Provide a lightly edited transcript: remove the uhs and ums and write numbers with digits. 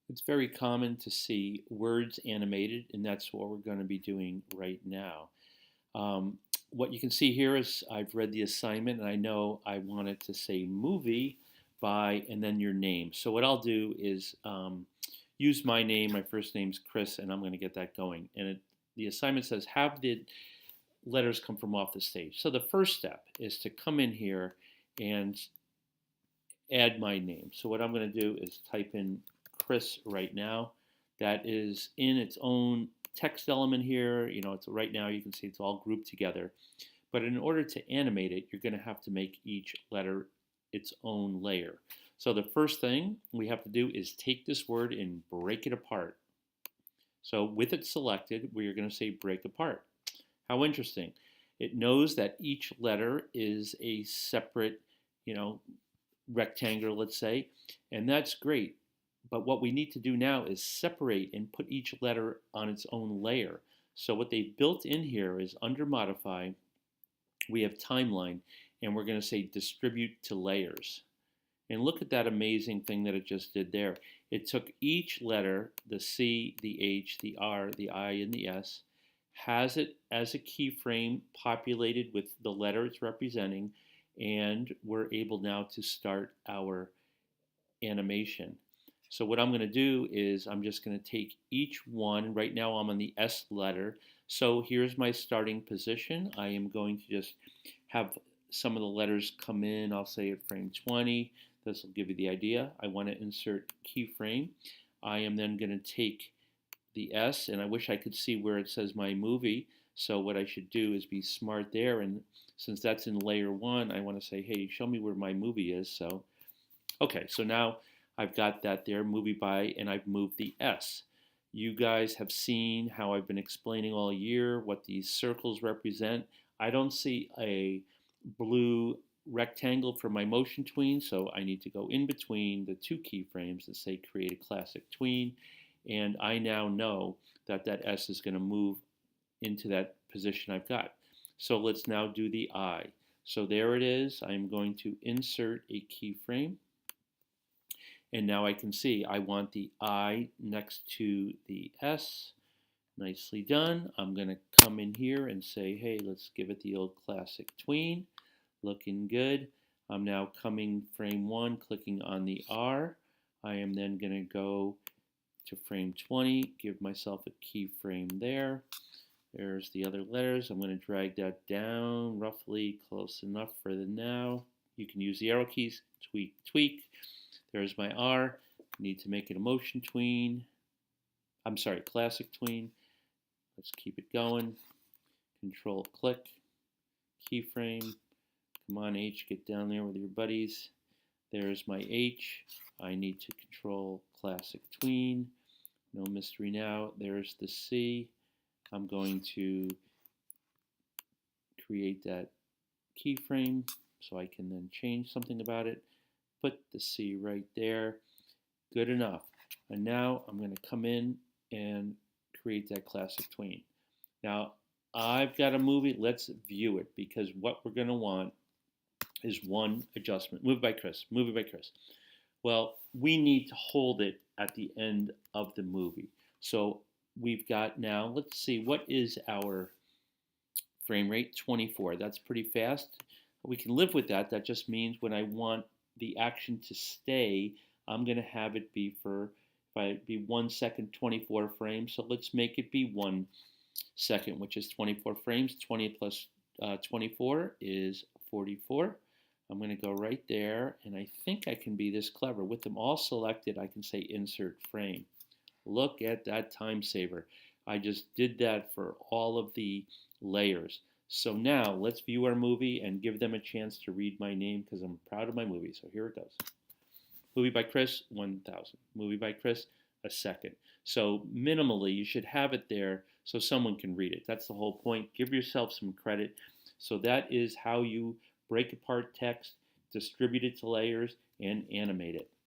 It's very common to see words animated, and that's what we're going to be doing right now. Um, what you can see here is I've read the assignment, and I know I wanted to say movie by and then your name. So what I'll do is use my name. My first name's Chris, and I'm going to get that going. And the assignment says have the letters come from off the stage. So the first step is to come in here and add my name. So what I'm going to do is type in Chris right now. That is in its own text element here. It's right now you can see it's all grouped together. But in order to animate it, you're going to have to make each letter its own layer. So the first thing we have to do is take this word and break it apart. So with it selected, we are going to say break apart. How interesting. It knows that each letter is a separate, you know, rectangle, let's say, and that's great. But what we need to do now is separate and put each letter on its own layer. So what they've built in here is under modify, we have timeline, and we're going to say distribute to layers. And look at that amazing thing that it just did there. It took each letter, the C, the H, the R, the I, and the S, has it as a keyframe populated with the letter it's representing, and we're able now to start our animation. So what I'm going to do is I'm just going to take each one. Right now I'm on the S letter. So here's my starting position. I am going to just have some of the letters come in. I'll say at frame 20. This will give you the idea. I want to insert keyframe. I am then going to take the S, and I wish I could see where it says my movie. So what I should do is be smart there, and since that's in layer 1, I want to say, hey, show me where my movie is. So, okay, so now I've got that there, movie by, and I've moved the S. You guys have seen how I've been explaining all year what these circles represent. I don't see a blue rectangle for my motion tween, so I need to go in between the two keyframes and say create a classic tween, and I now know that that S is going to move into that position I've got. So let's now do the I. So there it is. I'm going to insert a keyframe, and now I can see I want the I next to the S. Nicely done. I'm going to come in here and say, hey, let's give it the old classic tween. Looking good. I'm now coming frame 1, clicking on the R. I am then going to go to frame 20, give myself a keyframe there. There's the other letters. I'm going to drag that down roughly close enough for the now. You can use the arrow keys, tweak, tweak. There's my R. Need to make it a motion tween. I'm sorry, classic tween. Let's keep it going. Control click, keyframe. Come on, H, get down there with your buddies. There's my H. I need to control classic tween. No mystery now. There's the C. I'm going to create that keyframe so I can then change something about it. Put the C right there. Good enough. And now I'm going to come in and create that classic tween. Now, I've got a movie. Let's view it, because what we're going to want is one adjustment. Movie by Chris. Movie by Chris. Well, we need to hold it at the end of the movie. So we've got now, let's see, what is our frame rate? 24. That's pretty fast. We can live with that. That just means when I want the action to stay, I'm going to have it be for, if I be 1 second, 24 frames. So let's make it be 1 second, which is 24 frames. 20 plus 24 is 44. I'm going to go right there, and I think I can be this clever. With them all selected, I can say insert frame. Look at that time saver. I just did that for all of the layers. So now let's view our movie and give them a chance to read my name, because I'm proud of my movie. So here it goes. Movie by Chris, 1,000. Movie by Chris, a second. So minimally, you should have it there so someone can read it. That's the whole point. Give yourself some credit. So that is how you break apart text, distribute it to layers, and animate it.